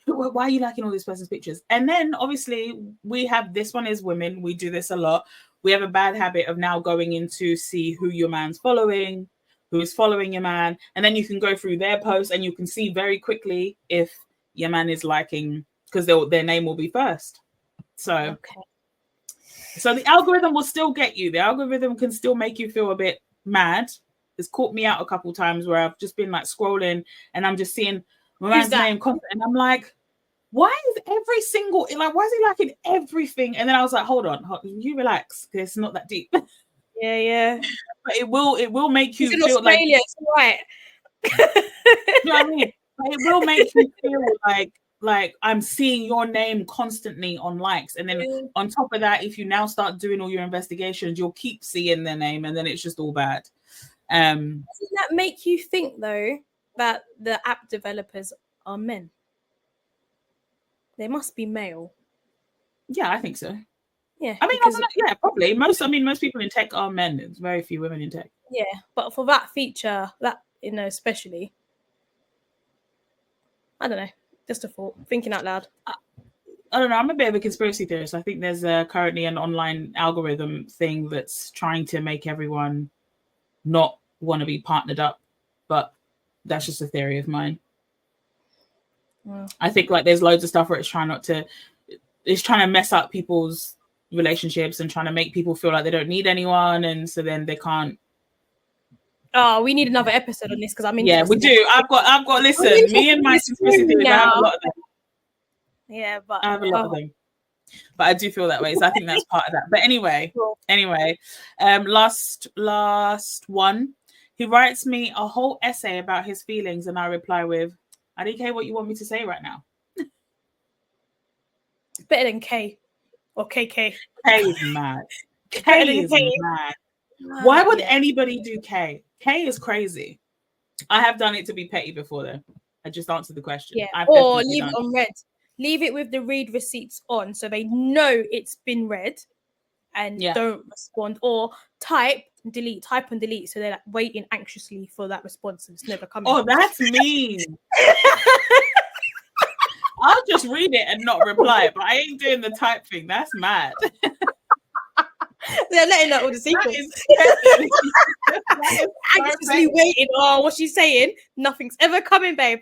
why are you liking all this person's pictures? And then obviously we have, this one is women, we do this a lot. We have a bad habit of now going in to see who your man's following, who is following your man, and then you can go through their posts and you can see very quickly if your man is liking, because their name will be first. So so the algorithm will still get you. The algorithm can still make you feel a bit mad. It's caught me out a couple times where I've just been like scrolling and I'm just seeing my man's name and I'm like, why is every single, like, why is he liking everything? And then I was like, hold on, you relax, because it's not that deep. Yeah. But it will make you feel Australia, like, it's right. You know what I mean? But it will make you feel like I'm seeing your name constantly on likes. And then on top of that, if you now start doing all your investigations, you'll keep seeing their name, and then it's just all bad. Doesn't that make you think, though, that the app developers are men? They must be male. Yeah, I think so. Yeah, I mean, yeah, probably. Most people in tech are men. There's very few women in tech. Yeah, but for that feature, that, you know, especially, I don't know. Just a thought, thinking out loud. I don't know. I'm a bit of a conspiracy theorist. I think there's currently an online algorithm thing that's trying to make everyone not want to be partnered up, but that's just a theory of mine. I think like there's loads of stuff where it's trying to mess up people's relationships and trying to make people feel like they don't need anyone, and so then they can't. Oh, we need another episode on this because I'm in. Yeah, we do. I've got. Listen, me and my conspiracy theories. I have a lot of them. Yeah, but I have a lot of them. But I do feel that way, so I think that's part of that. But anyway, last one. He writes me a whole essay about his feelings, and I reply with, "I don't care what you want me to say right now." Better than K or KK. K is mad. K is mad. Why would anybody do K? K is crazy. I have done it to be petty before, though. I just answered the question. Yeah, or leave it on red. Leave it with the read receipts on, so they know it's been read, and don't respond. Or type and delete, so they're like waiting anxiously for that response, and it's never coming. Oh, that's mean. I'll just read it and not reply, but I ain't doing the type thing. That's mad. They're letting out all the secrets. Anxiously waiting. Oh, what's she saying? Nothing's ever coming, babe.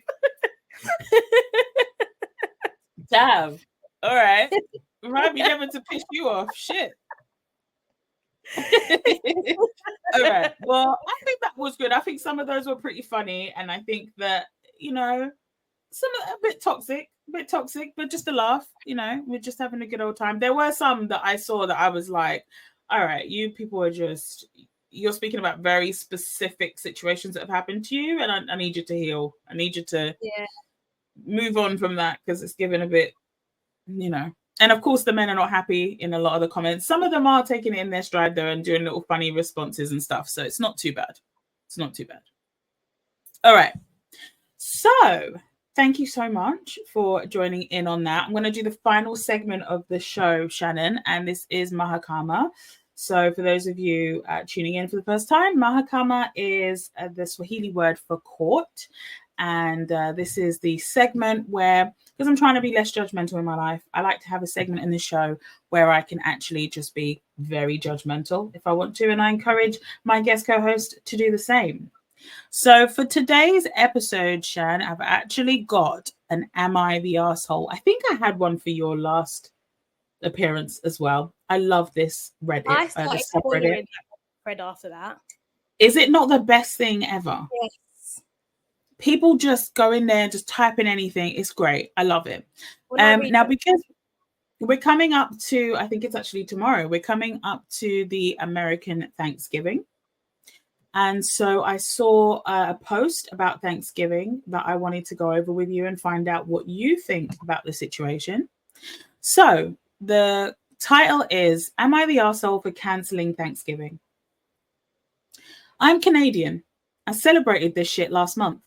Damn. All right. Remind me never to piss you off. Shit. All right. Well, I think that was good. I think some of those were pretty funny, and I think that, you know, some of a bit toxic, but just a laugh. You know, we're just having a good old time. There were some that I saw that I was like, all right, you people are just, you're speaking about very specific situations that have happened to you, and I need you to heal. I need you to move on from that, because it's given a bit, you know. And of course, the men are not happy in a lot of the comments. Some of them are taking it in their stride, though, and doing little funny responses and stuff. So it's not too bad. It's not too bad. All right. So thank you so much for joining in on that. I'm going to do the final segment of the show, Shannon, and this is Mahakama. So for those of you tuning in for the first time, Mahakama is the Swahili word for court. And this is the segment where, because I'm trying to be less judgmental in my life, I like to have a segment in the show where I can actually just be very judgmental if I want to. And I encourage my guest co-host to do the same. So for today's episode, Shan, I've actually got an Am I the Arsehole? I think I had one for your last appearance as well. I love this Reddit. I started following Fred after that. Is it not the best thing ever? Yes. People just go in there, just type in anything. It's great. I love it. Now, because we're coming up to, I think it's actually tomorrow, we're coming up to the American Thanksgiving. And so I saw a post about Thanksgiving that I wanted to go over with you and find out what you think about the situation. So the title is, Am I the arsehole for cancelling Thanksgiving? I'm Canadian. I celebrated this shit last month,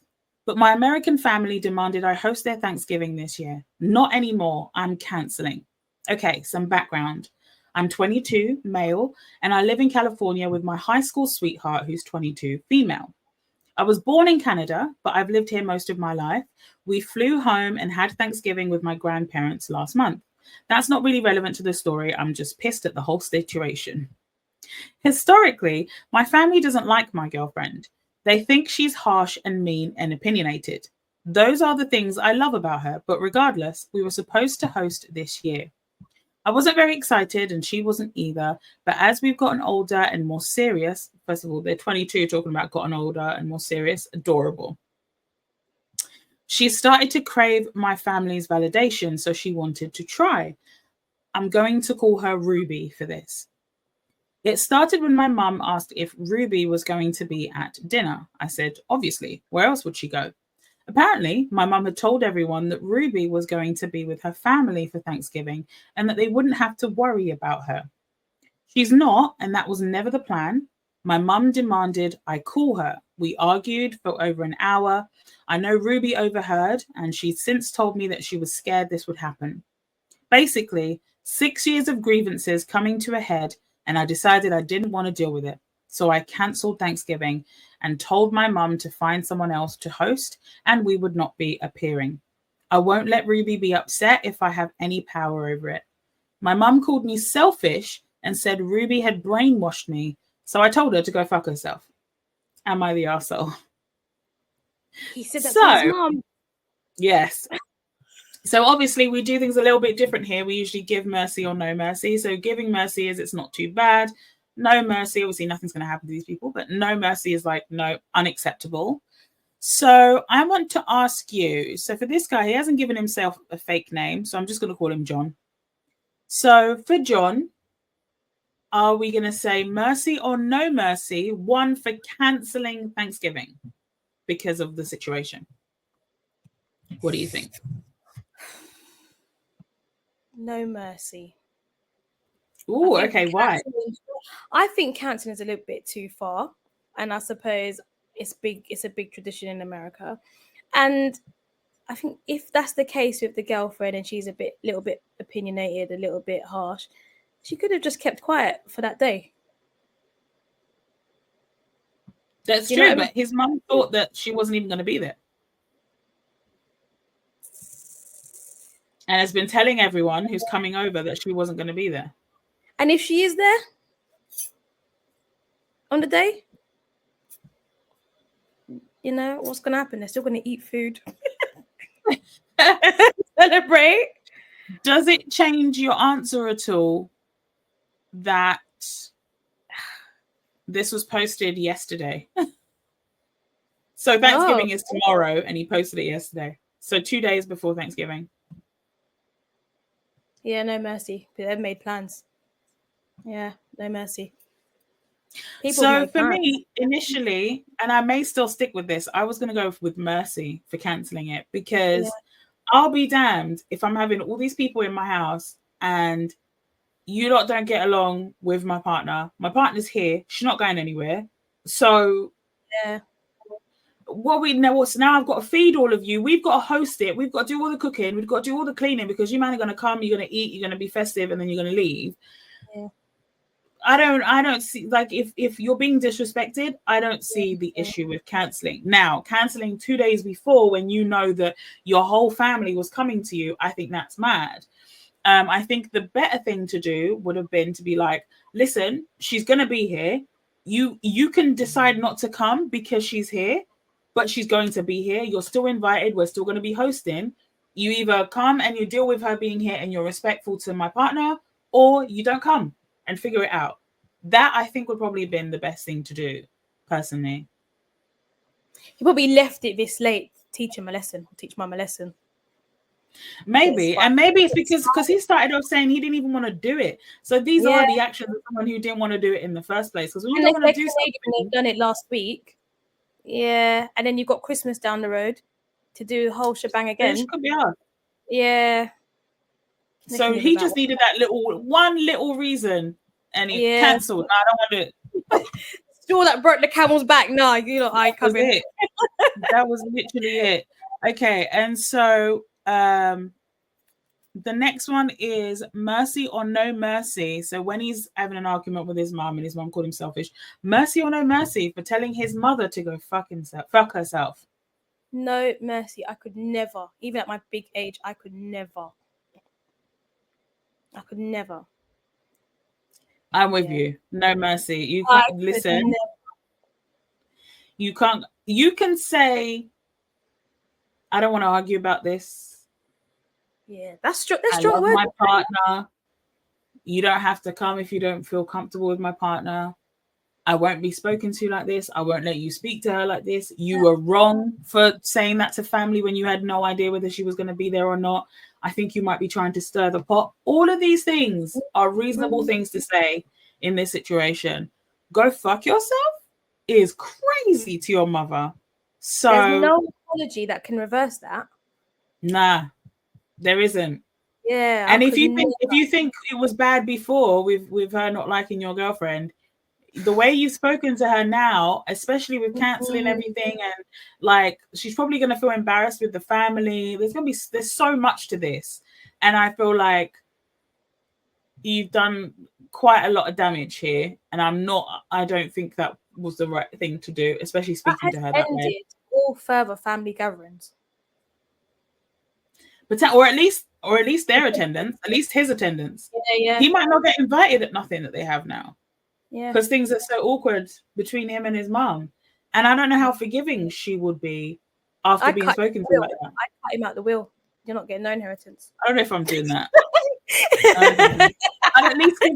but my American family demanded I host their Thanksgiving this year. Not anymore. I'm cancelling. Okay, some background. I'm 22, male, and I live in California with my high school sweetheart who's 22, female. I was born in Canada, but I've lived here most of my life. We flew home and had Thanksgiving with my grandparents last month. That's not really relevant to the story. I'm just pissed at the whole situation. Historically, my family doesn't like my girlfriend. They think she's harsh and mean and opinionated. Those are the things I love about her, but regardless, we were supposed to host this year. I wasn't very excited and she wasn't either, but as we've gotten older and more serious, first of all, they're 22 talking about gotten older and more serious, adorable. She started to crave my family's validation, so she wanted to try. I'm going to call her Ruby for this. It started when my mum asked if Ruby was going to be at dinner. I said, obviously, where else would she go? Apparently, my mum had told everyone that Ruby was going to be with her family for Thanksgiving and that they wouldn't have to worry about her. She's not, and that was never the plan. My mum demanded I call her. We argued for over an hour. I know Ruby overheard, and she's since told me that she was scared this would happen. Basically, 6 years of grievances coming to a head, and I decided I didn't want to deal with it. So I cancelled Thanksgiving and told my mum to find someone else to host, and we would not be appearing. I won't let Ruby be upset if I have any power over it. My mum called me selfish and said Ruby had brainwashed me, so I told her to go fuck herself. Am I the arsehole? He said that to his mum. Yes. So obviously we do things a little bit different here. We usually give mercy or no mercy. So giving mercy is it's not too bad. No mercy, obviously nothing's going to happen to these people, but no mercy is like, no, unacceptable. So I want to ask you, so for this guy, he hasn't given himself a fake name, so I'm just going to call him John. So for John, are we going to say mercy or no mercy? One, for cancelling Thanksgiving because of the situation. What do you think? No mercy. Oh, okay. Why? I think cancelling is a little bit too far, and I suppose it's big. It's a big tradition in America, and I think if that's the case with the girlfriend and she's little bit opinionated, a little bit harsh, she could have just kept quiet for that day. That's true, but his mum thought that she wasn't even going to be there. And has been telling everyone who's coming over that she wasn't going to be there. And if she is there on the day, you know, what's going to happen? They're still going to eat food. Celebrate. Does it change your answer at all that this was posted yesterday? So Thanksgiving is tomorrow, and he posted it yesterday. So 2 days before Thanksgiving. Yeah, no mercy. They've made plans. Yeah, no mercy. So for me, initially, and I may still stick with this, I was going to go with mercy for cancelling it because I'll be damned if I'm having all these people in my house and you lot don't get along with my partner. My partner's here. She's not going anywhere. So yeah. What we know, what's now I've got to feed all of you. We've got to host it. We've got to do all the cooking. We've got to do all the cleaning because you man are going to come, you're going to eat, you're going to be festive, and then you're going to leave. Yeah. I don't see, like, if you're being disrespected, I don't see the issue with cancelling. Now, cancelling 2 days before when you know that your whole family was coming to you, I think that's mad. I think the better thing to do would have been to be like, listen, she's going to be here. You can decide not to come because she's here, but she's going to be here. You're still invited. We're still going to be hosting. You either come and you deal with her being here and you're respectful to my partner, or you don't come and figure it out. That I think would probably have been the best thing to do, personally. He probably left it this late. Teach him a lesson. Teach mum a lesson. Maybe. And maybe it's because he started off saying he didn't even want to do it. So these are the actions of someone who didn't want to do it in the first place. Because when you don't want to do something, they've done it last week. Yeah. And then you've got Christmas down the road to do the whole shebang again. Which could be hard. Yeah. So he just needed that one little reason, and he cancelled. No, I don't want to do it. Straw that broke the camel's back. No, I come in. That was literally it. Okay, and so the next one is mercy or no mercy. So when he's having an argument with his mom and his mom called him selfish, mercy or no mercy for telling his mother to go fuck herself. No mercy. I could never, even at my big age, I could never. I'm with you. No mercy. You can't listen. You can't. You can say, I don't want to argue about this. Yeah, that's true. That's I true. love my partner. You don't have to come if you don't feel comfortable with my partner. I won't be spoken to like this. I won't let you speak to her like this. You were wrong for saying that to family when you had no idea whether she was going to be there or not. I think you might be trying to stir the pot. All of these things are reasonable things to say in this situation. Go fuck yourself is crazy to your mother. So there's no apology that can reverse that. Nah, there isn't. Yeah. And if you think it was bad before with her not liking your girlfriend, the way you've spoken to her now, especially with canceling everything, and like she's probably going to feel embarrassed with the family. There's so much to this, and I feel like you've done quite a lot of damage here, and I don't think that was the right thing to do, especially speaking to her that way. All further family gatherings, but or at least their attendance, at least his attendance. Yeah. He might not get invited at nothing that they have now. Yeah, because things are so awkward between him and his mom, and I don't know how forgiving she would be after being spoken to like that. I cut him out the will. You're not getting no inheritance. I don't know if I'm doing that. I'd at least give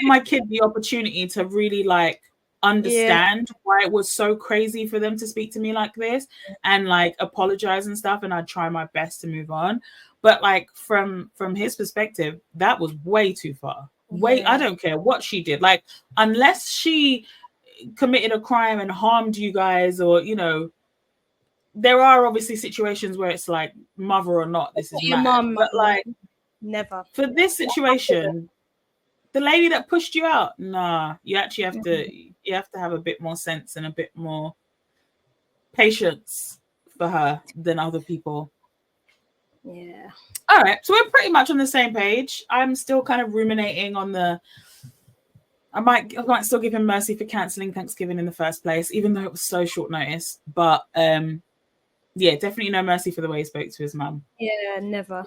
my kid the opportunity to really like understand why it was so crazy for them to speak to me like this and like apologize and stuff, and I'd try my best to move on. But like from his perspective, that was way too far. I don't care what she did, like unless she committed a crime and harmed you guys, or there are obviously situations where it's like mother or not, this is your mad. mom, but like never for this situation, the lady that pushed you out, nah, you actually have to have a bit more sense and a bit more patience for her than other people. Yeah. All right, so we're pretty much on the same page. I'm still kind of ruminating on I might still give him mercy for cancelling Thanksgiving in the first place, even though it was so short notice. But definitely no mercy for the way he spoke to his mum. Yeah, never.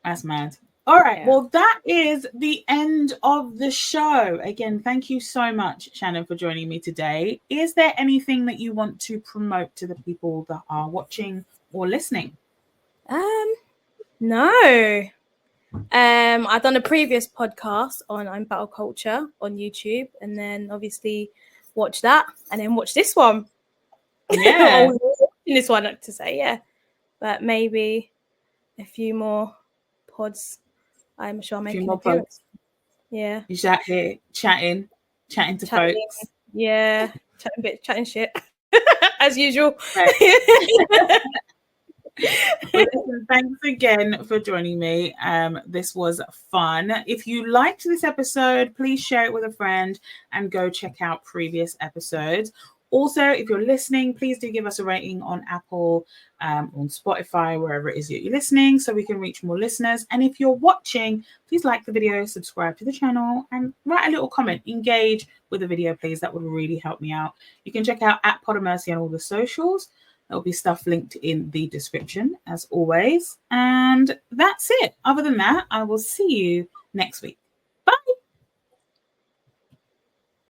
That's mad. All right, well, that is the end of the show. Again, thank you so much, Shannon, for joining me today. Is there anything that you want to promote to the people that are watching or listening? No. I've done a previous podcast on battle culture on YouTube, and then obviously watch that, and then watch this one. Yeah. This one, to say, yeah. But maybe a few more pods. I'm sure I'll make an appearance. Yeah. You sat here chatting to folks. Yeah. Chatting shit. As usual. Thanks again for joining me. This was fun. If you liked this episode, please share it with a friend and go check out previous episodes. Also, if you're listening, please do give us a rating on Apple, on Spotify, wherever it is that you're listening, so we can reach more listeners. And if you're watching, please like the video, subscribe to the channel, and write a little comment. Engage with the video, please. That would really help me out. You can check out @Podamercy on all the socials. There'll be stuff linked in the description, as always. And that's it. Other than that, I will see you next week.